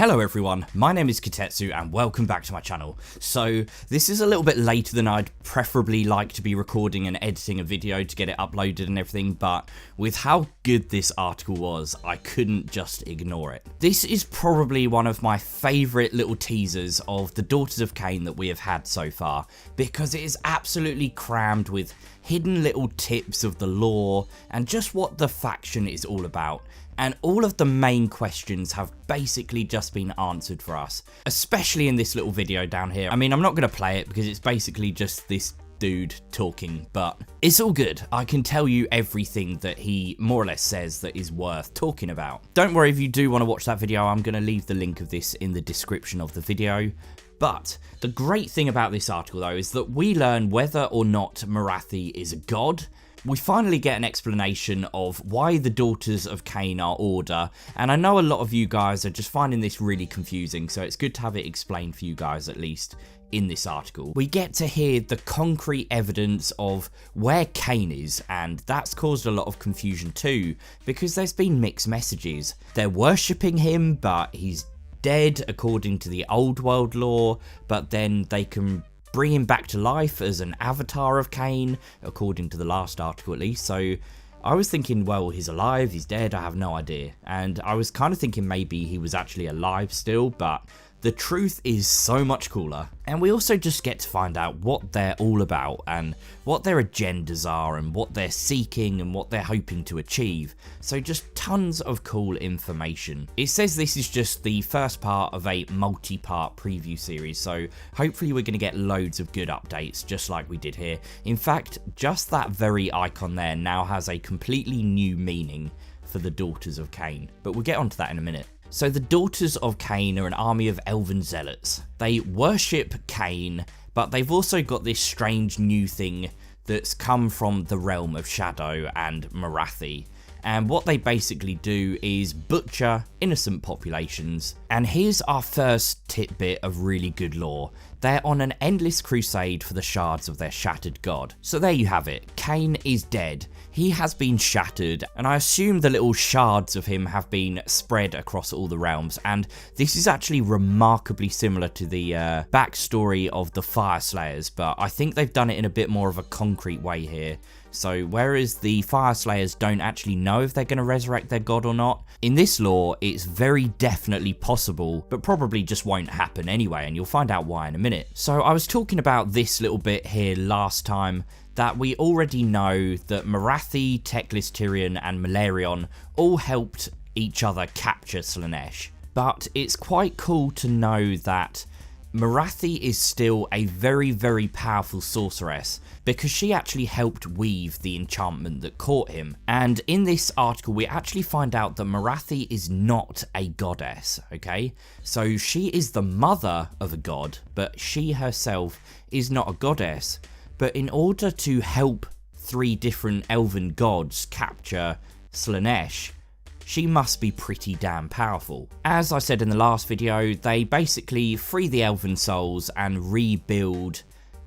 Hello everyone, my name is Kitetsu and welcome back to my channel. So this is a little bit later than I'd preferably like to be recording and editing a video to get it uploaded and everything, but with how good this article was, I couldn't just ignore it. This is probably one of my favourite little teasers of the Daughters of Khaine that we have had so far, because it is absolutely crammed with hidden little tips of the lore and just what the faction is all about. And all of the main questions have basically just been answered for us, especially in this little video down here. I mean, I'm not going to play it because it's basically just this dude talking, but it's all good. I can tell you everything that he more or less says that is worth talking about. Don't worry if you do want to watch that video, I'm going to leave the link of this in the description of the video. But the great thing about this article though is that we learn whether or not Morathi is a god. We finally get an explanation of why the Daughters of Khaine are Order, and I know a lot of you guys are just finding this really confusing, so it's good to have it explained for you guys at least in this article. We get to hear the concrete evidence of where Khaine is, and that's caused a lot of confusion too, because there's been mixed messages. They're worshipping him, but he's dead according to the old world lore, but then they can bring him back to life as an avatar of Khaine, according to the last article at least. So I was thinking, well, he's alive, he's dead, I have no idea. And I was kind of thinking maybe he was actually alive still, but the truth is so much cooler. And we also just get to find out what they're all about and what their agendas are and what they're seeking and what they're hoping to achieve. So just tons of cool information. It says this is just the first part of a multi-part preview series, so hopefully we're going to get loads of good updates just like we did here. In fact, just that very icon there now has a completely new meaning for the Daughters of Khaine, but we'll get onto that in a minute. So the Daughters of Khaine are an army of elven zealots. They worship Khaine, but they've also got this strange new thing that's come from the realm of Shadow and Morathi. And what they basically do is butcher innocent populations. And here's our first tidbit of really good lore. They're on an endless crusade for the shards of their shattered god. So there you have it. Khaine is dead. He has been shattered, and I assume the little shards of him have been spread across all the realms, and this is actually remarkably similar to the backstory of the fyreslayers, but I think they've done it in a bit more of a concrete way here. So whereas the fyreslayers don't actually know if they're going to resurrect their god or not, in this lore it's very definitely possible, but probably just won't happen anyway, and you'll find out why in a minute. So I was talking about this little bit here last time, that we already know that Morathi, Teclis, Tyrion and Malerion all helped each other capture Slaanesh. But it's quite cool to know that Morathi is still a very, very powerful sorceress, because she actually helped weave the enchantment that caught him. And in this article we actually find out that Morathi is not a goddess, okay? So she is the mother of a god, but she herself is not a goddess. But in order to help 3 different elven gods capture Slaanesh, she must be pretty damn powerful. As I said in the last video, they basically free the elven souls and rebuild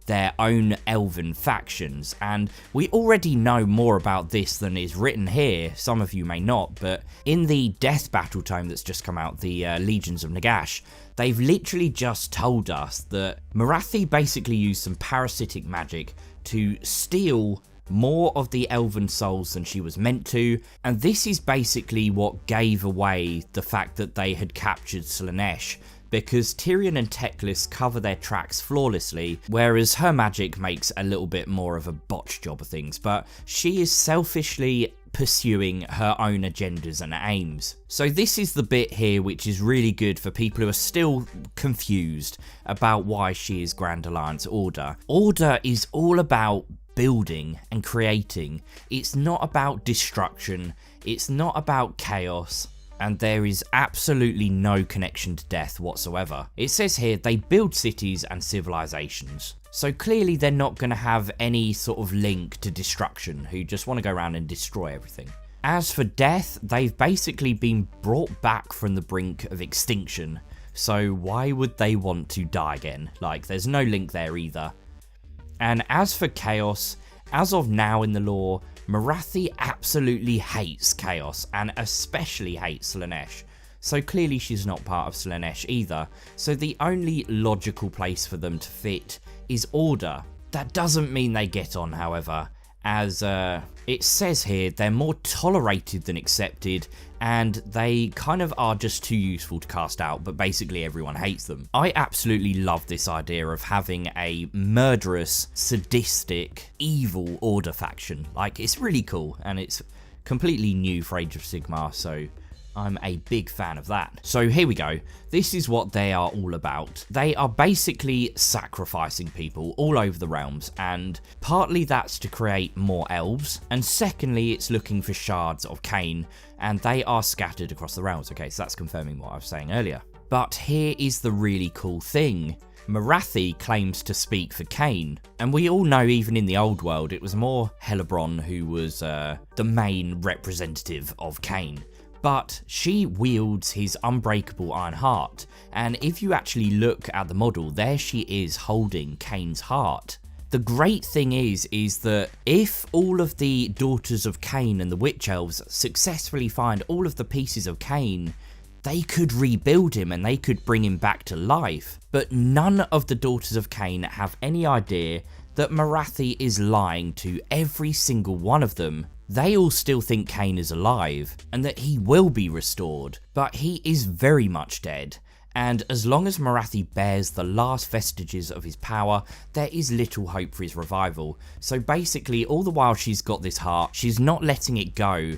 their own elven factions, and we already know more about this than is written here. Some of you may not, but in the death battle tome that's just come out, the Legions of Nagash, they've literally just told us that Morathi basically used some parasitic magic to steal more of the elven souls than she was meant to, and this is basically what gave away the fact that they had captured Slaanesh, because Tyrion and Teclis cover their tracks flawlessly, whereas her magic makes a little bit more of a botched job of things, but she is selfishly pursuing her own agendas and aims. So this is the bit here which is really good for people who are still confused about why she is Grand Alliance Order. Order is all about building and creating. It's not about destruction, it's not about chaos, and there is absolutely no connection to death whatsoever. It says here they build cities and civilizations. So clearly they're not going to have any sort of link to destruction, who just want to go around and destroy everything. As for death, they've basically been brought back from the brink of extinction. So why would they want to die again? Like, there's no link there either. And as for chaos, as of now in the lore, Morathi absolutely hates chaos and especially hates Slaanesh. so clearly she's not part of Slaanesh either, so the only logical place for them to fit is Order. That doesn't mean they get on, however, as it says here, they're more tolerated than accepted, and they kind of are just too useful to cast out, but basically everyone hates them. I absolutely love this idea of having a murderous, sadistic, evil Order faction. Like, it's really cool, and it's completely new for Age of Sigmar, so I'm a big fan of that. So here we go. This is what they are all about. They are basically sacrificing people all over the realms, and partly that's to create more elves, and secondly it's looking for shards of Khaine, and they are scattered across the realms. Okay, so that's confirming what I was saying earlier. But here is the really cool thing. Morathi claims to speak for Khaine, and we all know even in the old world it was more Helebron who was the main representative of Khaine. But she wields his unbreakable iron heart, and if you actually look at the model, there she is holding Khaine's heart. The great thing is that if all of the Daughters of Khaine and the Witch Elves successfully find all of the pieces of Khaine, they could rebuild him and they could bring him back to life. But none of the Daughters of Khaine have any idea that Morathi is lying to every single one of them. They all still think Khaine is alive, and that he will be restored, but he is very much dead, and as long as Morathi bears the last vestiges of his power, there is little hope for his revival. So basically, all the while she's got this heart, she's not letting it go,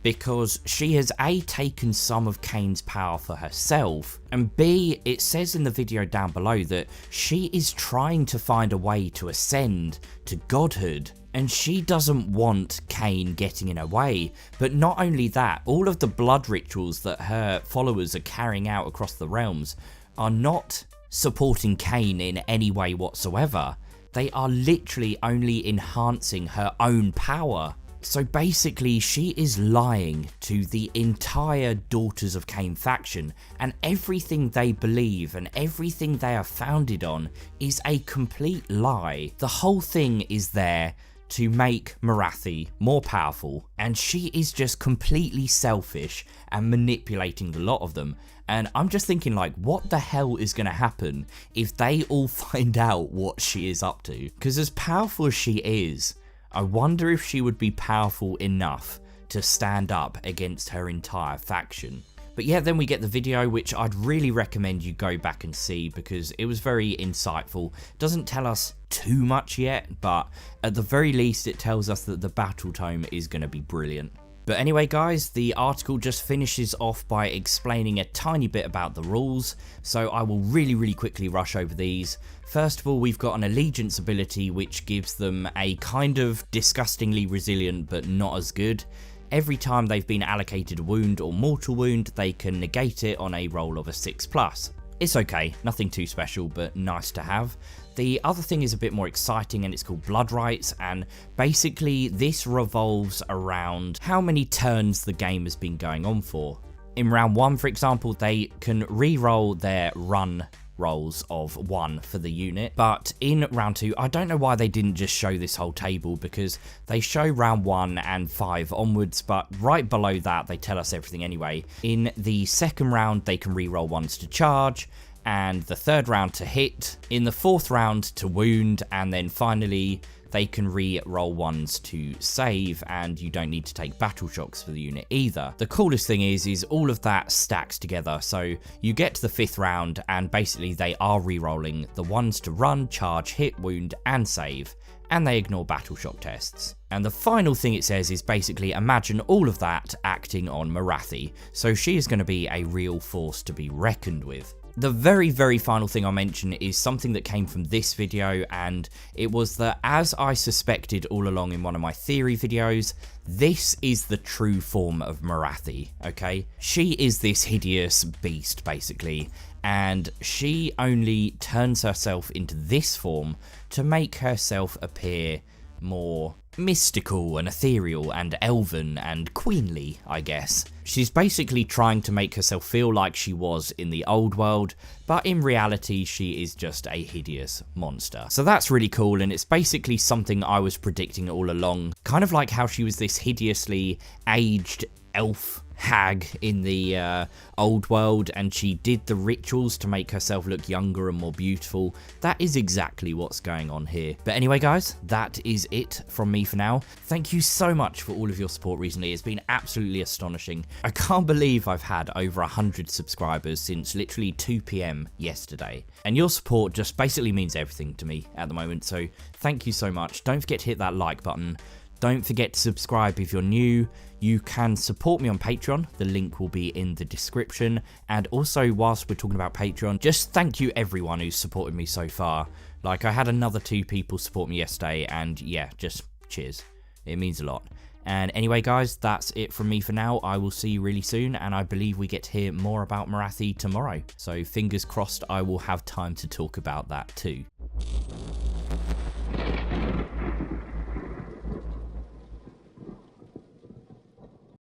because she has A, taken some of Khaine's power for herself, and B, it says in the video down below that she is trying to find a way to ascend to godhood. And she doesn't want Khaine getting in her way, but not only that, all of the blood rituals that her followers are carrying out across the realms are not supporting Khaine in any way whatsoever. They are literally only enhancing her own power. So basically she is lying to the entire Daughters of Khaine faction, and everything they believe and everything they are founded on is a complete lie. The whole thing is there to make Morathi more powerful, and she is just completely selfish and manipulating the lot of them. And I'm just thinking, like, what the hell is going to happen if they all find out what she is up to? Because as powerful as she is, I wonder if she would be powerful enough to stand up against her entire faction. But yeah, then we get the video, which I'd really recommend you go back and see because it was very insightful. Doesn't tell us too much yet, but at the very least it tells us that the battle tome is going to be brilliant. But anyway guys, the article just finishes off by explaining a tiny bit about the rules, so I will really quickly rush over these. First of all, we've got an allegiance ability which gives them a kind of disgustingly resilient but not as good. Every time they've been allocated a wound or mortal wound, they can negate it on a roll of a 6+. It's okay, nothing too special, but nice to have. The other thing is a bit more exciting, and it's called Blood Rites, and basically this revolves around how many turns the game has been going on for. In round 1, for example, they can re-roll their run rolls of 1 for the unit, but in round 2, I don't know why they didn't just show this whole table, because they show round 1 and 5 onwards, but right below that they tell us everything anyway. In the second round they can re-roll 1s to charge, and the third round to hit, in the fourth round to wound, and then finally they can re-roll 1s to save, and you don't need to take battle shocks for the unit either. The coolest thing is all of that stacks together, so you get to the 5th round and basically they are re-rolling the 1s to run, charge, hit, wound and save, and they ignore battle shock tests. And the final thing it says is basically imagine all of that acting on Morathi, so she is going to be a real force to be reckoned with. The very final thing I'll mention is something that came from this video, and it was that, as I suspected all along in one of my theory videos, this is the true form of Morathi, okay? She is this hideous beast, basically, and she only turns herself into this form to make herself appear more mystical and ethereal and elven and queenly, I guess. She's basically trying to make herself feel like she was in the old world, but in reality she is just a hideous monster. So that's really cool, and it's basically something I was predicting all along, kind of like how she was this hideously aged elf hag in the old world, and she did the rituals to make herself look younger and more beautiful. That is exactly what's going on here. But anyway guys, that is it from me for now. Thank you so much for all of your support recently. It's been absolutely astonishing. I can't believe I've had over 100 subscribers since literally 2 PM yesterday, and your support just basically means everything to me at the moment, so thank you so much. Don't forget to hit that like button. Don't forget to subscribe if you're new. You can support me on Patreon. The link will be in the description. And also, whilst we're talking about Patreon, just thank you everyone who's supported me so far. Like, I had another 2 people support me yesterday, and yeah, just cheers. It means a lot. And anyway guys, that's it from me for now. I will see you really soon, and I believe we get to hear more about Morathi tomorrow. So fingers crossed I will have time to talk about that too.